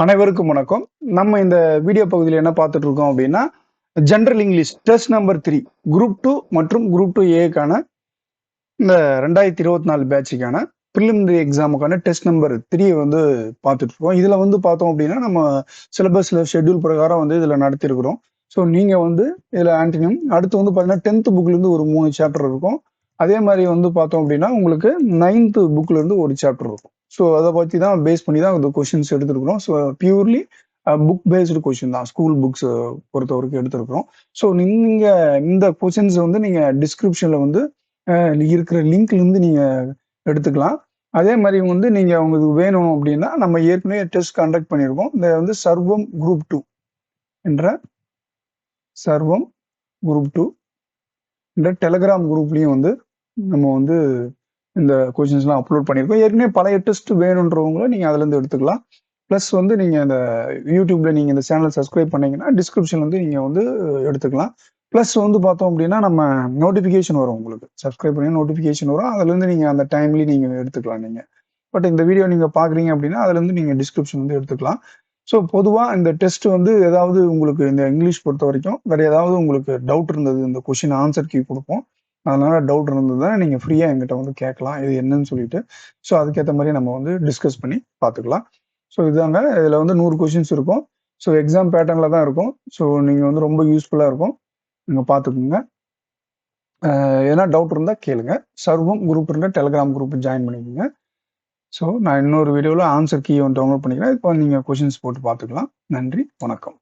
அனைவருக்கும் வணக்கம். நம்ம இந்த வீடியோ பகுதியில் என்ன பார்த்துட்டு இருக்கோம் அப்படின்னா, general English test number 3 group 2 மற்றும் குரூப் 2 ஏக்கான இந்த 2024 பேட்சுக்கான பிரிலிமினரி எக்ஸாமுக்கான டெஸ்ட் நம்பர் 3 வந்து பார்த்துட்டு இருக்கோம். இதுல வந்து பார்த்தோம் அப்படின்னா, நம்ம சிலபஸ்ல ஷெட்யூல் பிரகாரம் வந்து இதுல நடத்தியிருக்கிறோம். ஸோ நீங்க வந்து இதுல ஆன்டனியம் அடுத்து வந்து பார்த்தீங்கன்னா 10th புக்ல இருந்து ஒரு 3 சாப்டர் இருக்கும். அதே மாதிரி வந்து பார்த்தோம் அப்படின்னா உங்களுக்கு 9th புக்ல இருந்து ஒரு சாப்டர் இருக்கும். ஸோ அதை பத்தி தான் பேஸ் பண்ணி தான் இந்த கொஸ்டின்ஸ் எடுத்திருக்கிறோம். So purely book based question தான், ஸ்கூல் புக்ஸ் பொறுத்த வரைக்கும் எடுத்திருக்கிறோம். ஸோ நீங்க இந்த கொஸ்டின்ஸ் வந்து நீங்க டிஸ்கிரிப்ஷன்ல வந்து இருக்கிற லிங்க்ல இருந்து நீங்க எடுத்துக்கலாம். அதே மாதிரி வந்து நீங்க உங்களுக்கு வேணும் அப்படின்னா நம்ம ஏற்கனவே டெஸ்ட் கண்டக்ட் பண்ணியிருக்கோம். இந்த வந்து சர்வம் குரூப் 2 என்ற சர்வம் குரூப் 2 இந்த டெலகிராம் குரூப்லயும் வந்து நம்ம வந்து இந்த கொஸ்டின்ஸ்லாம் அப்லோட் பண்ணியிருக்கோம். ஏற்கனவே பழைய டெஸ்ட் வேணுன்றவங்கள நீங்க அதுல இருந்து எடுத்துக்கலாம். ப்ளஸ் வந்து நீங்க இந்த யூடியூப்ல நீங்க இந்த சேனல் சப்ஸ்கிரைப் பண்ணீங்கன்னா டிஸ்கிரிப்ஷன் வந்து நீங்க வந்து எடுத்துக்கலாம். ப்ளஸ் வந்து பார்த்தோம் அப்படின்னா நம்ம நோட்டிஃபிகேஷன் வரும், உங்களுக்கு சப்ஸ்கிரைப் பண்ணி நோட்டிஃபிகேஷன் வரும். அதுலேருந்து நீங்க அந்த டைம்லயே நீங்க எடுத்துக்கலாம் நீங்க. பட் இந்த வீடியோ நீங்க பாக்குறீங்க அப்படின்னா அதுலேருந்து நீங்க டிஸ்கிரிப்ஷன் வந்து எடுத்துக்கலாம். ஸோ பொதுவா இந்த டெஸ்ட் வந்து ஏதாவது உங்களுக்கு இந்த இங்கிலீஷ் பொறுத்த வரைக்கும் வேற ஏதாவது உங்களுக்கு டவுட் இருந்தது, இந்த கொஸ்டின் ஆன்சர் கீ கொடுப்போம். அதனால டவுட் இருந்ததுன்னா நீங்க ஃப்ரீயா எங்கிட்ட வந்து கேட்கலாம், இது என்னன்னு சொல்லிட்டு. ஸோ அதுக்கேற்ற மாதிரி நம்ம வந்து டிஸ்கஸ் பண்ணி பார்த்துக்கலாம். ஸோ இதாங்க, இதுல வந்து 100 கொஸ்டின்ஸ் இருக்கும். ஸோ எக்ஸாம் பேட்டர்ன்ல தான் இருக்கும். ஸோ நீங்க வந்து ரொம்ப யூஸ்ஃபுல்லா இருக்கும், நீங்க பார்த்துக்குங்க. எதனா டவுட் இருந்தா கேளுங்க. சர்வம் குரூப் இருந்தா டெலிகிராம் குரூப் ஜாயின் பண்ணிக்கோங்க. ஸோ நான் இன்னொரு வீடியோவில் ஆன்சர் கீ வந்து டவுன்லோட் பண்ணிக்கிறேன். இப்போ நீங்கள் கொஷின்ஸ் போட்டு பார்த்துக்கலாம். நன்றி, வணக்கம்.